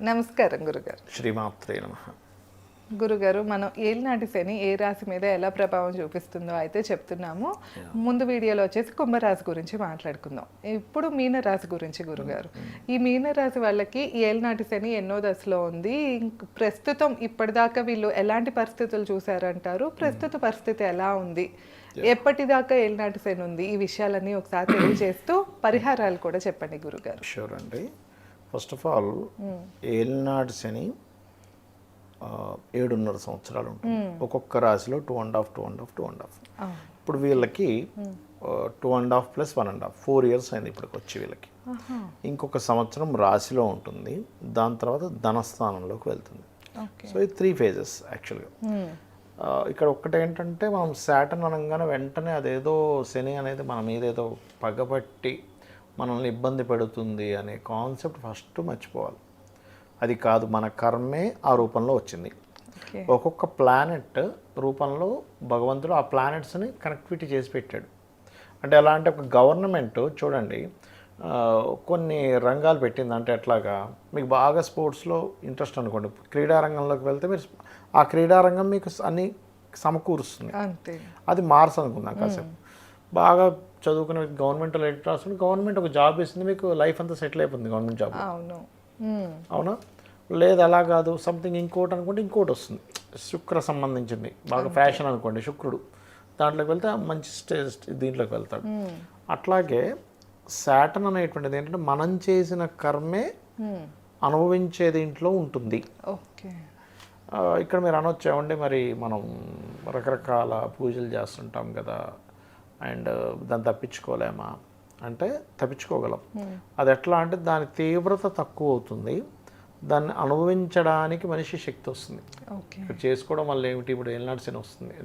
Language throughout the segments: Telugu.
నమస్కారం గురుగారు. శ్రీమాత్రే నమః. గురుగారు, మనం ఏలినాటి శని ఏ రాశి మీద ఎలా ప్రభావం చూపిస్తుందో అయితే చెప్తున్నాము. ముందు వీడియోలో వచ్చేసి కుంభరాశి గురించి మాట్లాడుకుందాం. ఇప్పుడు మీనరాశి గురించి గురుగారు. ఈ మీనరాశి వాళ్ళకి ఈ ఏలినాటి శని ఎన్నో దశలో ఉంది. ప్రస్తుతం ఇప్పటిదాకా వీళ్ళు ఎలాంటి పరిస్థితులు చూసారంటారు? ప్రస్తుత పరిస్థితి ఎలా ఉంది? ఎప్పటిదాకా ఏలినాటి శని ఉంది? ఈ విషయాలన్నీ ఒకసారి తెలియజేస్తూ పరిహారాలు కూడా చెప్పండి గురుగారు. షూర్ అండి. ఫస్ట్ ఆఫ్ ఆల్ ఏలినాటి శని 7.5 సంవత్సరాలు ఉంటుంది. ఒక్కొక్క రాశిలో 2.5. ఇప్పుడు వీళ్ళకి 2.5 + 1.5 4 ఇయర్స్ అయింది ఇప్పటికి వచ్చి వీళ్ళకి. ఇంకొక సంవత్సరం రాశిలో ఉంటుంది, దాని తర్వాత ధనస్థానంలోకి వెళ్తుంది. సో ఇది 3 phases యాక్చువల్గా. ఇక్కడ ఒక్కటేంటంటే మనం శాటర్న్ అనగానే వెంటనే అదేదో శని అనేది మన మీద ఏదో పగబట్టి మనల్ని ఇబ్బంది పెడుతుంది అనే కాన్సెప్ట్ ఫస్ట్ మర్చిపోవాలి. అది కాదు, మన కర్మే ఆ రూపంలో వచ్చింది. ఒక్కొక్క ప్లానెట్ రూపంలో భగవంతుడు ఆ ప్లానెట్స్ని కనెక్టివిటీ చేసి పెట్టాడు. అంటే ఎలా అంటే ఒక గవర్నమెంట్ చూడండి కొన్ని రంగాలు పెట్టింది. అంటే ఎట్లాగా మీకు బాగా స్పోర్ట్స్లో ఇంట్రెస్ట్ అనుకోండి, క్రీడారంగంలోకి వెళ్తే మీరు ఆ క్రీడారంగం మీకు అన్నీ సమకూరుస్తుంది. అది మార్స్ అనుకుందాం కాసేపు. బాగా చదువుకునే గవర్నమెంట్లో ఎడిట్ రాస్తుంది, గవర్నమెంట్ ఒక జాబ్ ఇస్తుంది, మీకు లైఫ్ అంతా సెటిల్ అయిపోతుంది గవర్నమెంట్ జాబ్. అవునా? లేదు అలా కాదు, సంథింగ్ ఇంకోటి అనుకుంటే ఇంకోటి వస్తుంది. శుక్ర సంబంధించింది బాగా ఫ్యాషన్ అనుకోండి, శుక్రుడు దాంట్లోకి వెళ్తే మంచి స్టేజ్ దీంట్లోకి వెళ్తాడు. అట్లాగే శాటర్న్ అనేటువంటిది ఏంటంటే మనం చేసిన కర్మే అనుభవించే దీంట్లో ఉంటుంది. ఇక్కడ మీరు అనొచ్చు ఏమండి, మరి మనం రకరకాల పూజలు చేస్తుంటాం కదా, అండ్ దాన్ని తప్పించుకోలేమా అంటే తప్పించుకోగలం. అది ఎట్లా అంటే దాని తీవ్రత తక్కువ అవుతుంది, దాన్ని అనుభవించడానికి మనిషి శక్తి వస్తుంది. ఇక్కడ చేసుకోవడం వల్ల ఏమిటి, ఇప్పుడు ఏలినాటి శని వస్తుంది,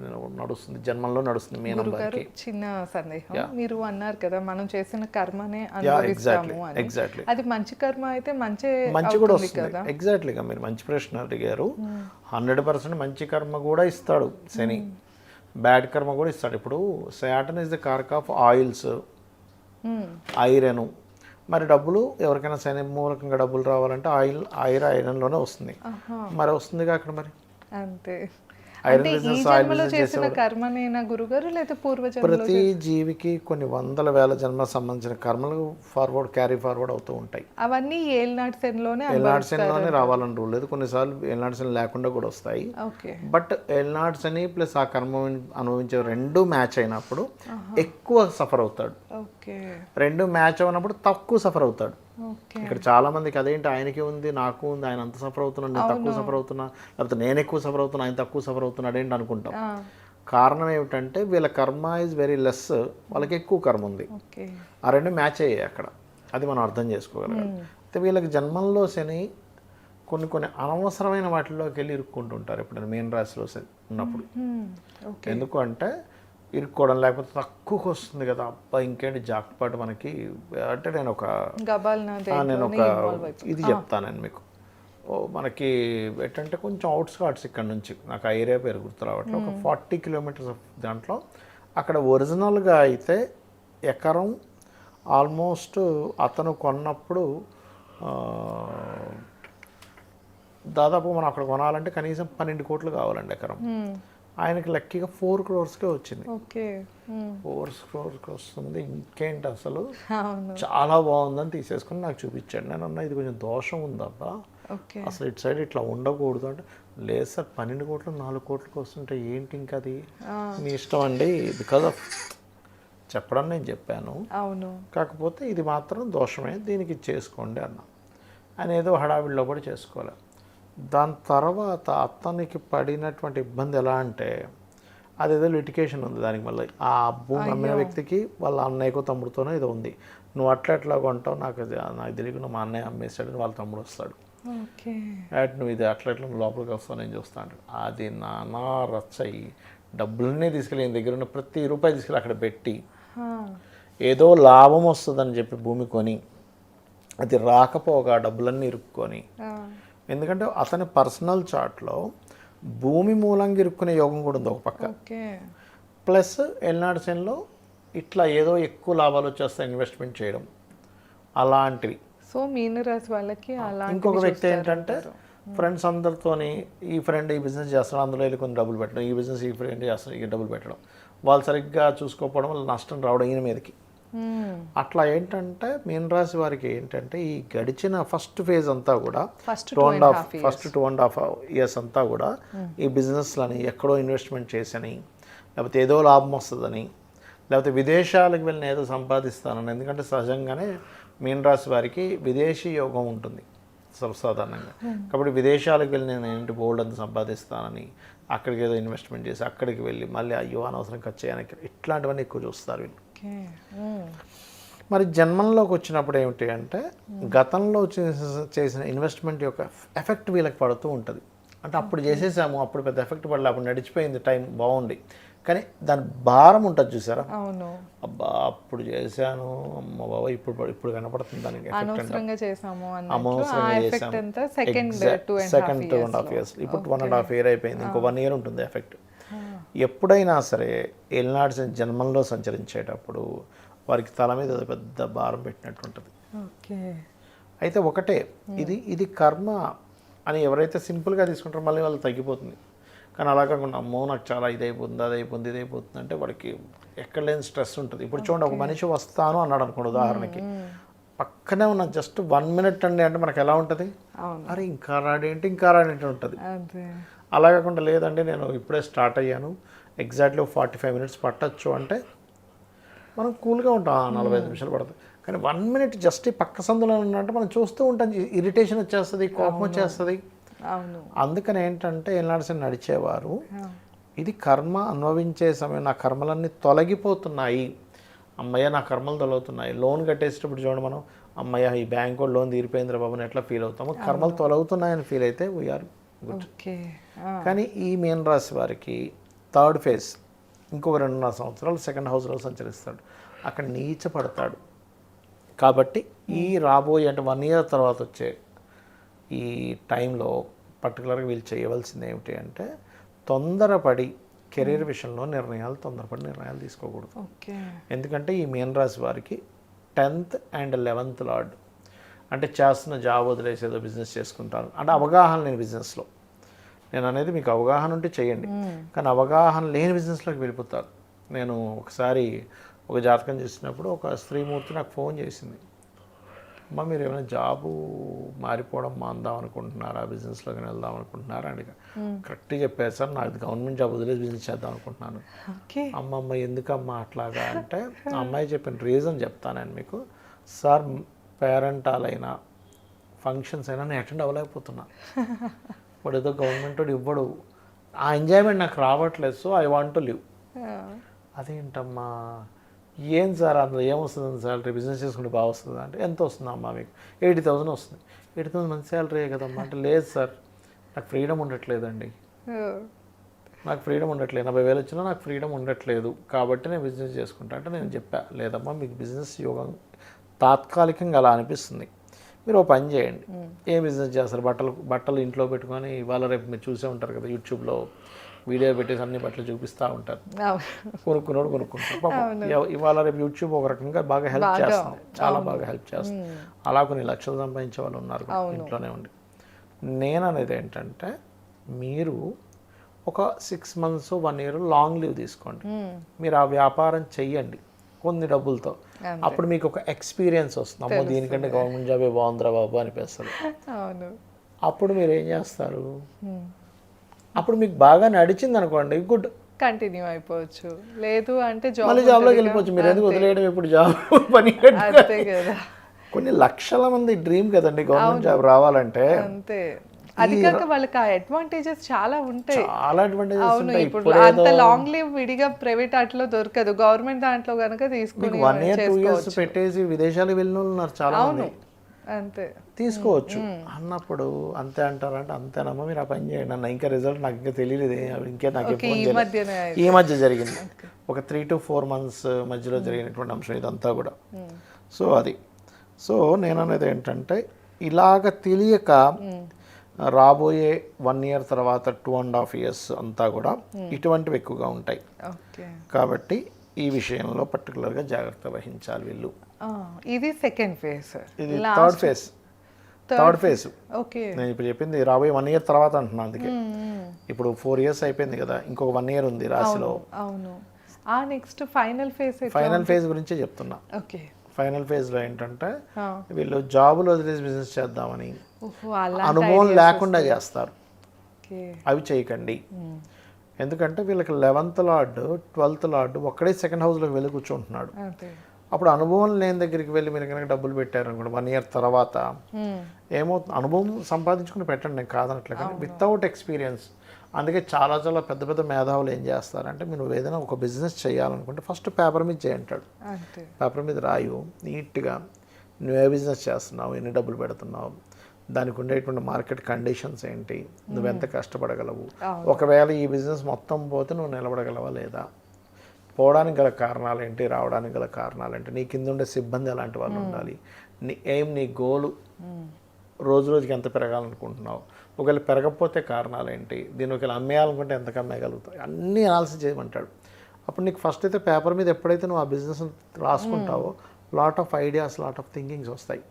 నడుస్తుంది, జన్మంలో నడుస్తుంది. మీ నంబర్కి చిన్న సందేహం, మీరు అన్నారు కదా మనం చేసిన కర్మనే అనుభవిస్తాము అని. ఎగ్జాక్ట్లీ. అది మంచి కర్మ అయితే మంచి కూడా వస్తుంది. ఎగ్జాక్ట్లీగా మీరు మంచి ప్రశ్న అడిగారు. 100% మంచి కర్మ కూడా ఇస్తాడు శని, బ్యాడ్ కర్మ కూడా ఇస్తాడు. ఇప్పుడు శాటర్న్ ఇస్ ద కారక్ ఆఫ్ ఆయిల్స్, ఐరన్. మరి డబ్బులు ఎవరికైనా శని మూలకంగా డబ్బులు రావాలంటే ఐరన్లోనే వస్తుంది. మరి వస్తుందిగా అక్కడ మరి అంతే. ఐరన్ బిజినెస్, ఆయిల్ బిజినెస్ చేసిన కర్మనేనా గురుగారు, లేదా పూర్వజన్మ? ప్రతి జీవికి కొన్ని వందల వేల జన్మ సంబంధించిన కర్మలు క్యారీ ఫార్వర్డ్ అవుతూ ఉంటాయి. అవన్నీ ఏలినాటి శనిలోనే రావాలని రూల్ లేదు. కొన్నిసార్లు ఏలినాటి శని లేకుండా కూడా వస్తాయి. బట్ ఏలినాటి శని ప్లస్ ఆ కర్మ అనుభవించే రెండు మ్యాచ్ అయినప్పుడు ఎక్కువ సఫర్ అవుతాడు, రెండు మ్యాచ్ అయినప్పుడు తక్కువ సఫర్ అవుతాడు. ఇక్కడ చాలా మందికి అదేంటి ఆయనకి ఉంది నాకు ఉంది, ఆయన అంత సఫర్ అవుతున్నాడు, నేను తక్కువ సఫర్ అవుతున్నా, లేకపోతే నేను ఎక్కువ సఫర్ అవుతున్నా ఆయన తక్కువ సఫర్ అవుతున్నాడు ఏంటి అనుకుంటాం. కారణం ఏమిటంటే వీళ్ళ కర్మ ఈజ్ వెరీ లెస్, వాళ్ళకి ఎక్కువ కర్మ ఉంది. ఆ రెండు మ్యాచ్ అయ్యాయి అక్కడ, అది మనం అర్థం చేసుకోగలగాలి. అయితే వీళ్ళకి జన్మంలో శని కొన్ని అనవసరమైన వాటిలోకి వెళ్ళి ఇరుక్కుంటుంటారు ఎప్పుడైనా మీన రాశిలో శని ఉన్నప్పుడు. ఎందుకు అంటే ఇరుక్కోవడం, లేకపోతే తక్కువకి వస్తుంది కదా, అబ్బా ఇంకేంటి జాక్పాట్ మనకి అంటే నేను ఒక ఇది చెప్తాను మీకు. మనకి ఏంటంటే కొంచెం అవుట్స్కట్స్ ఇక్కడ నుంచి నాకు ఆ ఏరియా పేరు గుర్తు రావట్లేదు, ఒక 40 కిలోమీటర్స్ దాంట్లో అక్కడ ఒరిజినల్గా అయితే ఎకరం ఆల్మోస్ట్ అతను కొన్నప్పుడు దాదాపు మనం అక్కడ కొనాలంటే కనీసం 12 కోట్లు కావాలండి ఎకరం. ఆయనకి లక్కీగా 4 crores వచ్చింది. 4 crores వస్తుంది, ఇంకేంటి అసలు చాలా బాగుందని తీసేసుకుని నాకు చూపించాడు. నేను అన్నా ఇది కొంచెం దోషం ఉందబ్బా, అసలు ఇటు సైడ్ ఇట్లా ఉండకూడదు అంటే, లేదు సార్ 12 కోట్లు 4 కోట్లకి వస్తుంటే ఏంటి ఇంకా అది మీ ఇష్టం అండి, బికాజ్ ఆఫ్ చెప్పడం నేను చెప్పాను, కాకపోతే ఇది మాత్రం దోషమే, దీనికి చేసుకోండి అన్నా. ఆయన ఏదో హడావిడిలో కూడా చేసుకోవాలి. దాని తర్వాత అతనికి పడినటువంటి ఇబ్బంది ఎలా అంటే, అదేదో లిటికేషన్ ఉంది దానికి. మళ్ళీ ఆ భూమి అమ్మిన వ్యక్తికి వాళ్ళ అన్నయ్యకో తమ్ముడితోనో ఏదో ఉంది. నువ్వు అట్లా కొంటావు, నాకు తెలియకుండా మా అన్నయ్య అమ్మేస్తాడని వాళ్ళ తమ్ముడు వస్తాడు, నువ్వు ఇది అట్లా లోపలికి వస్తావు నేను చూస్తా అంటాడు. అది నానా రచ్చయి డబ్బులన్నీ తీసుకెళ్ళి దగ్గర ఉన్న ప్రతి రూపాయి తీసుకెళ్ళి అక్కడ పెట్టి ఏదో లాభం వస్తుందని చెప్పి భూమి కొని, అది రాకపోగా డబ్బులన్నీ ఇరుక్కొని, ఎందుకంటే అతని పర్సనల్ చార్ట్లో భూమి మూలంగా ఇరుక్కునే యోగం కూడా ఉంది ఒక పక్క, ప్లస్ ఏలినాటి శనిలో ఇట్లా ఏదో ఎక్కువ లాభాలు వచ్చేస్తాయి ఇన్వెస్ట్మెంట్ చేయడం అలాంటివి. సో మీనరాశి వాళ్ళకి అలా ఇంకొక వ్యక్తి ఏంటంటే ఫ్రెండ్స్ అందరితోని ఈ ఫ్రెండ్ ఈ బిజినెస్ చేస్తాడు, అందులో వెళ్ళి కొన్ని డబ్బులు పెట్టడం, ఈ బిజినెస్ ఈ ఫ్రెండ్ చేస్తాడు, ఈ డబ్బులు పెట్టడం, వాళ్ళు సరిగ్గా చూసుకోకపోవడం వల్ల నష్టం రావడం ఈయన మీదకి. అట్లా ఏంటంటే మీనరాశి వారికి ఏంటంటే ఈ గడిచిన ఫస్ట్ ఫేజ్ అంతా కూడా ఫస్ట్ 2.5 ఇయర్స్ అంతా కూడా ఈ బిజినెస్లని ఎక్కడో ఇన్వెస్ట్మెంట్ చేసని, లేకపోతే ఏదో లాభం వస్తుందని, లేకపోతే విదేశాలకు వెళ్ళిన ఏదో సంపాదిస్తానని. ఎందుకంటే సహజంగానే మీనరాశి వారికి విదేశీ యోగం ఉంటుంది సర్వసాధారణంగా. కాబట్టి విదేశాలకు వెళ్ళి నేను ఏంటి బోల్డ్ అంత సంపాదిస్తానని, అక్కడికి ఏదో ఇన్వెస్ట్మెంట్ చేసి అక్కడికి వెళ్ళి మళ్ళీ అయ్యో అనవసరం ఖర్చు చేయడానికి, ఇట్లాంటివన్నీ ఎక్కువ చూస్తారు వీళ్ళు. మరి జన్మంలోకి వచ్చినప్పుడు ఏమిటి అంటే గతంలో చేసిన ఇన్వెస్ట్మెంట్ యొక్క ఎఫెక్ట్ వీళ్ళకి పడుతూ ఉంటుంది. అంటే అప్పుడు చేసేసాము, అప్పుడు పెద్ద ఎఫెక్ట్ పడలే, అప్పుడు నడిచిపోయింది, టైం బాగుంది, కానీ దాని భారం ఉంటుంది చూసారా. అబ్బా అప్పుడు చేశాను, అమ్మ బాబా ఇప్పుడు కనపడుతుంది దానికి అనవసరంగా చేసాము. సెకండ్ 2.5 years, ఇప్పుడు 1.5 year అయిపోయింది, ఇంకో 1 year ఉంటుంది ఎఫెక్ట్. ఎప్పుడైనా సరే ఏలినాటి జన్మంలో సంచరించేటప్పుడు వారికి తల మీద పెద్ద భారం పెట్టినట్టు ఉంటుంది. అయితే ఒకటే ఇది కర్మ అని ఎవరైతే సింపుల్గా తీసుకుంటారో మళ్ళీ వాళ్ళు తగ్గిపోతుంది. కానీ అలా కాకుండా అమ్మో నాకు చాలా ఇదైపోతుంది, అదైపోతుంది, ఇదైపోతుంది అంటే వాడికి ఎక్కడ లేని స్ట్రెస్ ఉంటుంది. ఇప్పుడు చూడండి, ఒక మనిషి వస్తాను అన్నాడు అనుకోండి ఉదాహరణకి, పక్కనే ఉన్న జస్ట్ 1 minute అండి అంటే మనకు ఎలా ఉంటుంది, అరే ఇంకా రాడేంటి ఉంటుంది. అలా కాకుండా లేదండి నేను ఇప్పుడే స్టార్ట్ అయ్యాను, ఎగ్జాక్ట్లీ 45 minutes పట్టచ్చు అంటే మనం కూల్గా ఉంటాం, 45 నిమిషాలు పడుతుంది. కానీ 1 minute జస్ట్ ఈ పక్క సందులో ఉన్నట్టు మనం చూస్తూ ఉంటాం, ఇరిటేషన్ వచ్చేస్తుంది, కోపం వచ్చేస్తుంది. అందుకని ఏంటంటే ఏనాడు నడిచేవారు ఇది కర్మ అనుభవించే సమయం, నా కర్మలన్నీ తొలగిపోతున్నాయి, అమ్మయ్య నా కర్మలు తొలగుతున్నాయి. లోన్ కట్టేసేటప్పుడు చూడండి మనం, అమ్మయ్య ఈ బ్యాంక్ కూడా లోన్ తీరిపోయిందిరా బాబుని ఎట్లా ఫీల్ అవుతాము, కర్మలు తొలగుతున్నాయని ఫీల్ అయితే వీఆర్ గుడ్. కానీ ఈ మీనరాశి వారికి థర్డ్ ఫేజ్ ఇంకొక 2.5 సంవత్సరాలు సెకండ్ హౌస్లో సంచరిస్తాడు, అక్కడ నీచపడతాడు. కాబట్టి ఈ రాబోయే అంటే 1 year తర్వాత వచ్చే ఈ టైంలో పర్టికులర్గా వీళ్ళు చేయవలసింది ఏమిటి అంటే తొందరపడి కెరీర్ విషయంలో తొందరపడి నిర్ణయాలు తీసుకోకూడదు. ఎందుకంటే ఈ మీనరాశి వారికి 10th and 11th లార్డ్ అంటే చేస్తున్న జాబ్ వదిలేసి ఏదో బిజినెస్ చేసుకుంటారు అంటే అవగాహన లేని బిజినెస్లో. నేను అనేది మీకు అవగాహన ఉంటే చేయండి, కానీ అవగాహన లేని బిజినెస్లోకి వెళ్ళిపోతారు. నేను ఒకసారి ఒక జాతకం చేసినప్పుడు ఒక స్త్రీమూర్తి నాకు ఫోన్ చేసింది, అమ్మ మీరు ఏమైనా జాబు మారిపోవడం మాందాం అనుకుంటున్నారా, బిజినెస్లోకి వెళ్దాం అనుకుంటున్నారా అని కరెక్ట్గా చెప్పారు సార్, నాకు గవర్నమెంట్ జాబ్ వదిలేసి బిజినెస్ చేద్దాం అనుకుంటున్నాను. అమ్మమ్మ ఎందుకమ్మా అట్లాగా అంటే ఆ అమ్మాయి చెప్పిన రీజన్ చెప్తానని మీకు. సార్ పేరెంటాల్ అయినా ఫంక్షన్స్ అయినా నేను అటెండ్ అవ్వలేకపోతున్నా, వాడు ఏదో గవర్నమెంట్ వాడు ఇవ్వడు, ఆ ఎంజాయ్మెంట్ నాకు రావట్లేదు, so I want to live. అదేంటమ్మా ఏం సార్ అందులో ఏమొస్తుంది శాలరీ, బిజినెస్ చేసుకుంటే బాగా వస్తుంది అంటే ఎంత వస్తుందమ్మా మీకు, 80,000 వస్తుంది. 80,000 మంచి శాలరీ కదమ్మా అంటే లేదు సార్ నాకు ఫ్రీడమ్ ఉండట్లేదండి, నాకు ఫ్రీడమ్ ఉండట్లేదు, 80,000 వచ్చినా నాకు ఫ్రీడమ్ ఉండట్లేదు కాబట్టి నేను బిజినెస్ చేసుకుంటా అంటే నేను చెప్పా లేదమ్మా మీకు బిజినెస్ యోగం తాత్కాలికంగా అలా అనిపిస్తుంది, మీరు ఓ పని చేయండి. ఏం బిజినెస్ చేస్తారు, బట్టలు ఇంట్లో పెట్టుకొని ఇవాళ రేపు మీరు చూసే ఉంటారు కదా యూట్యూబ్లో వీడియో పెట్టేసి అన్ని బట్టలు చూపిస్తూ ఉంటారు, కొనుక్కున్నాడు కొనుక్కుంటారు. ఇవాళ రేపు యూట్యూబ్ ఒక రకంగా బాగా హెల్ప్ చేస్తుంది, చాలా బాగా హెల్ప్ చేస్తుంది. అలా కొన్ని లక్షలు సంపాదించే వాళ్ళు ఉన్నారు ఇంట్లోనే ఉండి. నేను అనేది ఏంటంటే మీరు ఒక 6 months 1 year లాంగ్ లీవ్ తీసుకోండి, మీరు ఆ వ్యాపారం చెయ్యండి కొన్ని డబ్బులతో, అప్పుడు మీకు ఒక ఎక్స్పీరియన్స్ వస్తుంది, అమ్మో దీనికంటే గవర్నమెంట్ జాబే బాగుందిరా బాబు అనిపిస్తుంది. అప్పుడు మీరు ఏం చేస్తారు, అప్పుడు మీకు బాగా నడిచింది అనుకోండి గుడ్ కంటిన్యూ అయిపోవచ్చు, లేదు అంటే మళ్ళీ జాబ్లోకి వెళ్ళిపోవచ్చు. మీరు ఎందుకు వదిలేయడం ఇప్పుడు జాబ్ పని కదా. కొన్ని లక్షల మంది డ్రీమ్ కదండి గవర్నమెంట్ జాబ్ రావాలంటే. అంతే, అది కాక వాళ్ళకి ఆ అడ్వాంటేజెస్ చాలా ఉంటాయి, చాలా అడ్వాంటేజెస్ ఉంటాయి. ఇప్పుడు అంత లాంగ్ లీవ్ విడిగా ప్రైవేట్ అట్లో దొరకదు, గవర్నమెంట్ దాంట్లో కనుక తీసుకుని 1 year 2 years పెట్టేసి విదేశాలకు వెళ్ళిన వాళ్ళు ఉన్నారు చాలా మంది, అంతే తీసుకోవచ్చు అన్నప్పుడు అంతే అంటారంటే అంతేనమ్మా మీరు ఆ పని చేయండి అన్న. ఇంకా రిజల్ట్ నాకు ఇంకా తెలియలేదు, ఇంకే నాకు ఈ మధ్య జరిగింది ఒక 3 to 4 months మధ్యలో జరిగినటువంటి అంశం ఇదంతా కూడా. సో అది నేను అనేది ఏంటంటే ఇలాగ తెలియక రాబోయే 1 year తర్వాత 2.5 years అంతా కూడా ఇటువంటివి ఎక్కువగా ఉంటాయి. కాబట్టి ఈ విషయంలో పర్టికులర్గా జాగ్రత్త వహించాలి వీళ్ళు. ఇది సెకండ్ ఫేజ్. ఇది థర్డ్ ఫేజ్. ఓకే. నేను ఇప్పుడు చెప్పింది రాబోయే 1 ఇయర్ తర్వాత అంటున్నాను. అందుకే ఇప్పుడు 4 ఇయర్స్ అయిపోయింది కదా, ఇంకొక 1 ఇయర్ ఉంది రాశిలో. అవును. ఆ నెక్స్ట్ ఫైనల్ ఫేజ్ గురించే చెప్తున్నా. ఓకే. ఫైనల్ ఫేజ్లో ఏంటంటే వీళ్ళు జాబులు వదిలేసి బిజినెస్ చేద్దామని అలా అనుభవం లేకుండా చేస్తారు. ఓకే. అవి చేయకండి. ఎందుకంటే వీళ్ళకి 11th లార్డ్ 12th లార్డ్ ఒక్కడే సెకండ్ హౌస్లోకి వెళ్ళి కూర్చుంటున్నాడు. అప్పుడు అనుభవం లేని దగ్గరికి వెళ్ళి మీరు కనుక డబ్బులు పెట్టారు అనుకోండి 1 ఇయర్ తర్వాత ఏమవుతుంది, అనుభవం సంపాదించుకుని పెట్టండి, నేను కాదనట్లే, కానీ వితౌట్ ఎక్స్పీరియన్స్. అందుకే చాలా చాలా పెద్ద పెద్ద మేధావులు ఏం చేస్తారంటే మీరు ఏదైనా ఒక బిజినెస్ చేయాలనుకుంటే ఫస్ట్ పేపర్ మీద చేయంటాడు. పేపర్ మీద రాయు నీట్గా, నువ్వు ఏ బిజినెస్ చేస్తున్నావు, ఎన్ని డబ్బులు పెడుతున్నావు, దానికి ఉండేటువంటి మార్కెట్ కండిషన్స్ ఏంటి, నువ్వెంత కష్టపడగలవు, ఒకవేళ ఈ బిజినెస్ మొత్తం పోతే నువ్వు నిలబడగలవా లేదా, పోవడానికి గల కారణాలు ఏంటి, రావడానికి గల కారణాలు ఏంటి, నీ కింద ఉండే సిబ్బంది ఎలాంటి వాళ్ళు ఉండాలి, నీ ఎయిమ్, నీ గోలు, రోజు రోజుకి ఎంత పెరగాలనుకుంటున్నావు, ఒకవేళ పెరగకపోతే కారణాలు ఏంటి, దీన్ని ఒకవేళ అమ్మేయాలనుకుంటే ఎంత అమ్మేయగలుగుతావు, అన్నీ అనాలిసిస్ చేయమంటాడు. అప్పుడు నీకు ఫస్ట్ అయితే పేపర్ మీద ఎప్పుడైతే నువ్వు ఆ బిజినెస్ రాసుకుంటావో lot of ideas, lot of thinkings వస్తాయి.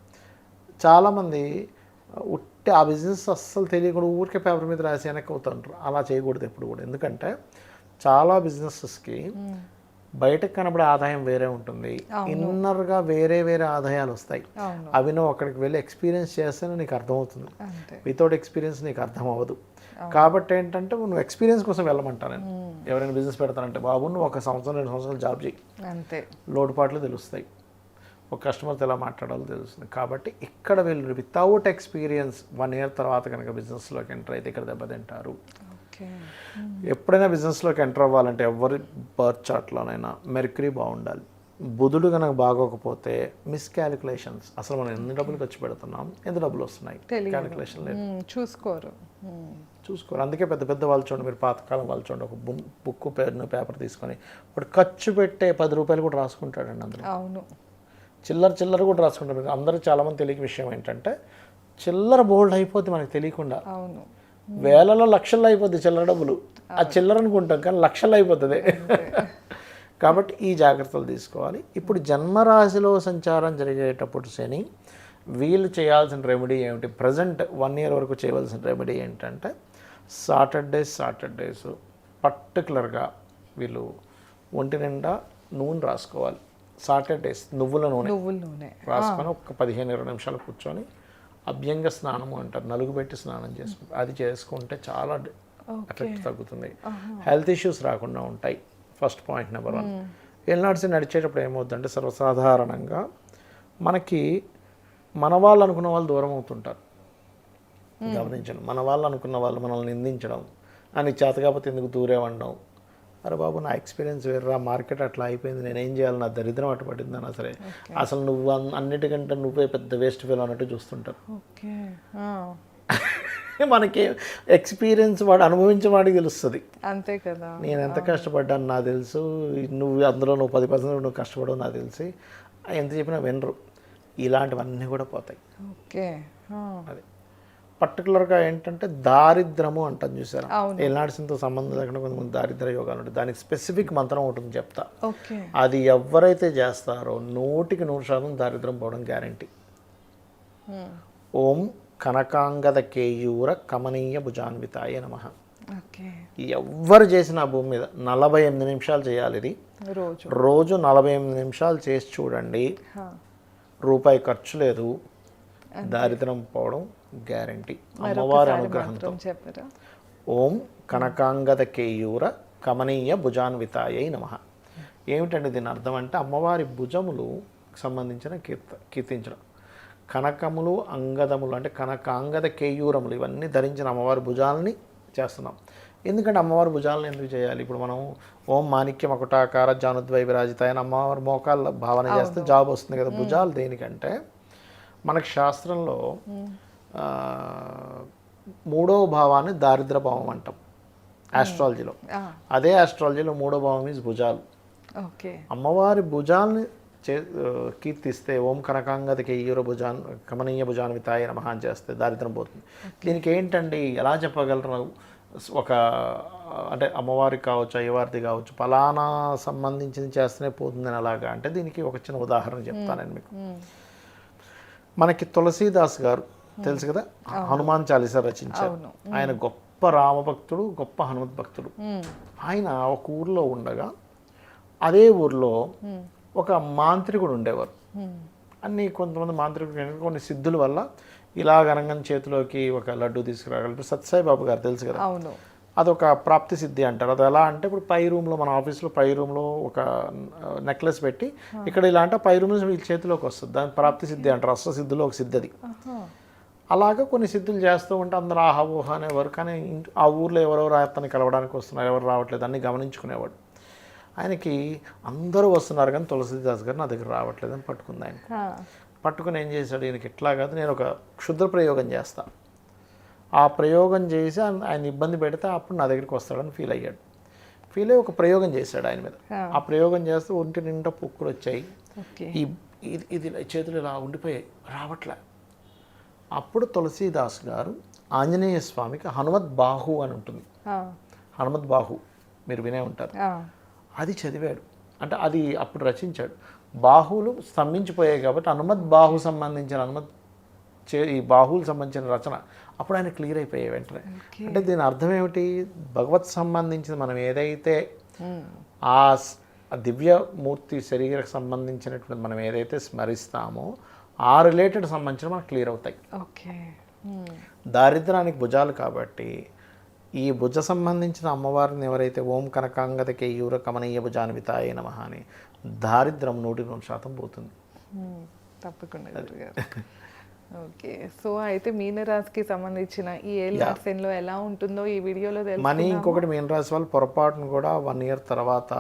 చాలామంది ఉట్టి ఆ బిజినెస్ అస్సలు తెలియకుండా ఊరికే పేపర్ మీద రాసి వెనక్కి అవుతుంటారు. అలా చేయకూడదు ఎప్పుడు కూడా. ఎందుకంటే చాలా బిజినెసెస్కి బయటకు కనబడే ఆదాయం వేరే ఉంటుంది, ఇన్నర్గా వేరే వేరే ఆదాయాలు వస్తాయి. అవి నువ్వు అక్కడికి వెళ్ళి ఎక్స్పీరియన్స్ చేస్తేనే నీకు అర్థమవుతుంది. వితౌట్ ఎక్స్పీరియన్స్ నీకు అర్థం అవ్వదు. కాబట్టి ఏంటంటే నువ్వు ఎక్స్పీరియన్స్ కోసం వెళ్ళమంటా నేను. ఎవరైనా బిజినెస్ పెడతానంటే బాబు నువ్వు 1 సంవత్సరం 2 సంవత్సరాలు జాబ్ చేయి, అంతే, లోటుపాట్లు తెలుస్తాయి, ఒక కస్టమర్తో ఎలా మాట్లాడాలో తెలుస్తుంది. కాబట్టి ఇక్కడ వీళ్ళు వితౌట్ ఎక్స్పీరియన్స్ 1 ఇయర్ తర్వాత కనుక బిజినెస్లోకి ఎంటర్ అయితే ఇక్కడ దెబ్బతింటారు. ఎప్పుడైనా బిజినెస్లోకి ఎంటర్ అవ్వాలంటే ఎవరి బర్త్ చార్ట్లోనైనా మెర్క్యూరీ బాగుండాలి. బుధుడు కనుక బాగోకపోతే మిస్కాలిక్యులేషన్స్, అసలు మనం ఎన్ని డబ్బులు ఖర్చు పెడుతున్నాం, ఎంత డబ్బులు వస్తున్నాయి, క్యాలిక్యులేషన్ లేదు, చూసుకోరు. అందుకే పెద్ద పెద్ద వాళ్ళు చూడండి, మీరు పాతకాలం వాళ్ళు చూడండి, ఒక బుక్ పెన్ను పేపర్ తీసుకొని వాడు ఖర్చు పెట్టే 10 రూపాయలు కూడా రాసుకుంటాడండి అందులో. అవును, చిల్లర కూడా రాసుకుంటారు. అందరూ చాలామంది తెలియని విషయం ఏంటంటే చిల్లర బోల్డ్ అయిపోద్ది మనకు తెలియకుండా. అవును, వేలలో లక్షల్లో అయిపోద్ది చిల్లర డబ్బులు. ఆ చిల్లర అనుకుంటాం కానీ లక్షల్లో అయిపోతుంది. కాబట్టి ఈ జాగ్రత్తలు తీసుకోవాలి. ఇప్పుడు జన్మరాశిలో సంచారం జరిగేటప్పుడు శని వీళ్ళు చేయాల్సిన రెమెడీ ఏమిటి, ప్రజెంట్ 1 ఇయర్ వరకు చేయవలసిన రెమెడీ ఏంటంటే సాటర్డేస్ పర్టికులర్గా వీళ్ళు ఒంటి నిండా నూనె రాసుకోవాలి. సాటర్డేస్ నువ్వుల నూనె రాసుకొని ఒక 15-20 నిమిషాలు కూర్చొని అభ్యంగ స్నానము అంటారు, నలుగు పెట్టి స్నానం చేసుకుంటారు. అది చేసుకుంటే చాలా ఎఫెక్ట్ తగ్గుతుంది, హెల్త్ ఇష్యూస్ రాకుండా ఉంటాయి. First point number 1. ఎల్నాడ్సి నడిచేటప్పుడు ఏమవుతుందంటే సర్వసాధారణంగా మనకి మన వాళ్ళు అనుకున్న వాళ్ళు దూరం అవుతుంటారు. గమనించండి, మన వాళ్ళు అనుకున్న వాళ్ళు మనల్ని నిందించడం, అని చేత కాకపోతే ఎందుకు దూరేవండం, అరే బాబు నా ఎక్స్పీరియన్స్ వేర్రా, మార్కెట్ అట్లా అయిపోయింది, నేనేం చేయాలి, నా దరిద్రం అటు పడిందని అసలు నువ్వు అన్నిటికంటే నువ్వే పెద్ద వేస్ట్ ఫీల్ అన్నట్టు చూస్తుంటారు. మనకి ఎక్స్పీరియన్స్ వాడు అనుభవించిన వాడికి తెలుస్తుంది. అంతే కదా, నేను ఎంత కష్టపడ్డాను నాకు తెలుసు, నువ్వు 10% నువ్వు కష్టపడవు నాకు తెలిసి, ఎంత చెప్పినా వినరు. ఇలాంటివన్నీ కూడా పోతాయి. ఓకే, అది పర్టికులర్గా ఏంటంటే దారిద్రము అంటాను చూసారా, ఎల్నాడ్సితో సంబంధం లేకుండా కొంతమంది దారిద్ర యోగాలు ఉంటాయి. దానికి స్పెసిఫిక్ మంత్రం ఉంటుంది చెప్తా, అది ఎవరైతే చేస్తారో 100% దారిద్రం పోవడం గ్యారంటీ. ఓం కనకాంగద కేయూర కమనీయ భుజాన్వితాయ నమః. ఎవ్వరు చేసిన భూమి మీద 48 నిమిషాలు చేయాలి. ఇది రోజు 48 నిమిషాలు చేసి చూడండి, రూపాయి ఖర్చు లేదు, దారిద్రం పోవడం గ్యారంటీ అమ్మవారి అనుగ్రహంతో. ఓం కనకాంగద కేయూర కమనీయ భుజాన్వితాయై నమః. ఏమిటండి దీని అర్థం అంటే అమ్మవారి భుజములు సంబంధించిన కీర్తించడం. కనకములు అంగదములు అంటే కనకాంగద కేయూరములు ఇవన్నీ ధరించిన అమ్మవారి భుజాలని చేస్తున్నాం. ఎందుకంటే అమ్మవారి భుజాలను ఎందుకు చేయాలి, ఇప్పుడు మనం ఓం మాణిక్య మకుటాకార జానుద్వై విరాజితాయ అని అమ్మవారి మోకాళ్ళ భావన చేస్తే జాబ్ వస్తుంది కదా. భుజాలు దేనికంటే మనకి శాస్త్రంలో 3వ భావాన్ని దారిద్ర భావం అంటాం ఆస్ట్రాలజీలో. అదే ఆస్ట్రాలజీలో 3వ భావం ఈజ్ భుజాలు. అమ్మవారి భుజాలని కీర్తిస్తే ఓం కనకాంగద కేయూర కమనీయ భుజాన్వితాయ నమః అని చేస్తే దారిద్రం పోతుంది. దీనికి ఏంటండి ఎలా చెప్పగలరు, ఒక అంటే అమ్మవారికి కావచ్చు అయ్యవారిది కావచ్చు ఫలానా సంబంధించింది చేస్తూనే పోతుందని అలాగా అంటే దీనికి ఒక చిన్న ఉదాహరణ చెప్తాను నేను మీకు. మనకి తులసీదాస్ గారు తెలుసు కదా, హనుమాన్ చాలీసా రచించారు. ఆయన గొప్ప రామభక్తుడు, గొప్ప హనుమత్ భక్తుడు. ఆయన ఒక ఊర్లో ఉండగా అదే ఊర్లో ఒక మాంత్రికుడు ఉండేవారు. కొంతమంది మాంత్రికుడు కొన్ని సిద్ధుల వల్ల ఇలా గనంగా చేతిలోకి ఒక లడ్డు తీసుకురాగలరు. సత్యసాయి బాబు గారు తెలుసు కదా, అదొక ప్రాప్తి సిద్ధి అంటారు. అది ఎలా అంటే ఇప్పుడు పై రూమ్లో మన ఆఫీస్లో పై రూమ్లో ఒక నెక్లెస్ పెట్టి ఇక్కడ ఇలా అంటే పై రూమ్ వీళ్ళ చేతిలోకి వస్తుంది, దాని ప్రాప్తి సిద్ధి అంటారు. అష్టసిద్ధులు ఒక సిద్ధి అది. అలాగా కొన్ని సిద్ధులు చేస్తూ ఉంటే అందరూ ఆహా ఊహ అనేవారు. కానీ ఆ ఊర్లో ఎవరెవరు అతన్ని కలవడానికి వస్తున్నారు, ఎవరు రావట్లేదు అన్నీ గమనించుకునేవాడు. ఆయనకి అందరూ వస్తున్నారు కానీ తులసీదాస్ గారు నా దగ్గర రావట్లేదు అని పట్టుకుంది. ఆయన పట్టుకుని ఏం చేశాడు, ఈయనకి ఎట్లా కాదు నేను ఒక క్షుద్ర ప్రయోగం చేస్తాను, ఆ ప్రయోగం చేసి ఆయన ఇబ్బంది పెడితే అప్పుడు నా దగ్గరికి వస్తాడని ఫీల్ అయ్యాడు. ఫీల్ అయ్యి ఒక ప్రయోగం చేశాడు ఆయన మీద. ఆ ప్రయోగం చేస్తే ఒంటి నిండా పొక్కులు వచ్చాయి, ఇది చేతులు ఇలా ఉండిపోయాయి, రావట్లే. అప్పుడు తులసీదాస్ గారు ఆంజనేయ స్వామికి హనుమత్ బాహు అని ఉంటుంది, హనుమత్ బాహు మీరు వినే ఉంటారు, అది చదివాడు. అంటే అది అప్పుడు రచించాడు. బాహువులు స్తంభించిపోయాయి కాబట్టి హనుమత్ బాహు సంబంధించిన ఈ బాహువులకు సంబంధించిన రచన అప్పుడు ఆయన క్లియర్ అయిపోయాయి వెంటనే. అంటే దీని అర్థం ఏమిటి, భగవత్ సంబంధించిన మనం ఏదైతే ఆ దివ్యమూర్తి శరీరకు సంబంధించినటువంటి మనం ఏదైతే స్మరిస్తామో ఆ రిలేటెడ్ సంబంధించిన మనకు క్లియర్ అవుతాయి. దారిద్రానికి భుజాలు కాబట్టి ఈ భుజ సంబంధించిన అమ్మవారిని ఎవరైతే ఓం కనకాంగద కేయూర కమనీయ భుజాన్వితాయ నమః అని దారిద్రం 100% పోతుంది. తప్పకుండా. ఓకే, సో అయితే మీనరాశికి సంబంధించిన ఈ ఏళ్ళ శనిలో ఎలా ఉంటుందో ఈ వీడియోలో మనీ. ఇంకొకటి మీనరాశి వాళ్ళు పొరపాటును కూడా 1 year తర్వాత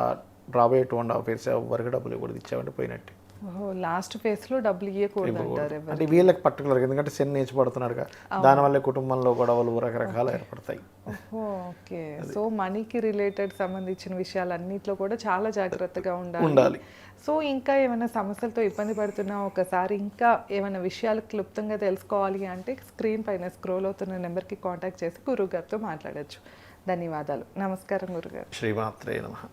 రాబోయే 2.5 years ఎవరికి డబ్బులు కూడా ఇచ్చామంటే పోయినట్టు. లాస్ట్ ఫేజ్ లో డబ్బులు ఇవ్వకూడదు అంటారు అంటే వీళ్ళకి పర్టికులర్గా, ఎందుకంటే శని నేర్చిపడుతున్నాడుగా, దానివల్ల కుటుంబంలో గొడవలు రకరకాలు ఏర్పడతాయి. ఓకే, సో మనీకి రిలేటెడ్ సంబంధించిన విషయాలన్నింటిలో కూడా చాలా జాగ్రత్తగా ఉండాలి. సో ఇంకా ఏమైనా సమస్యలతో ఇబ్బంది పడుతున్నా, ఒకసారి ఇంకా ఏమైనా విషయాలు క్లుప్తంగా తెలుసుకోవాలి అంటే స్క్రీన్ పైన స్క్రోల్ అవుతున్న నెంబర్కి కాంటాక్ట్ చేసి గురువు గారితో మాట్లాడచ్చు. ధన్యవాదాలు. నమస్కారం గురుగారు. శ్రీమాత్రే నమః.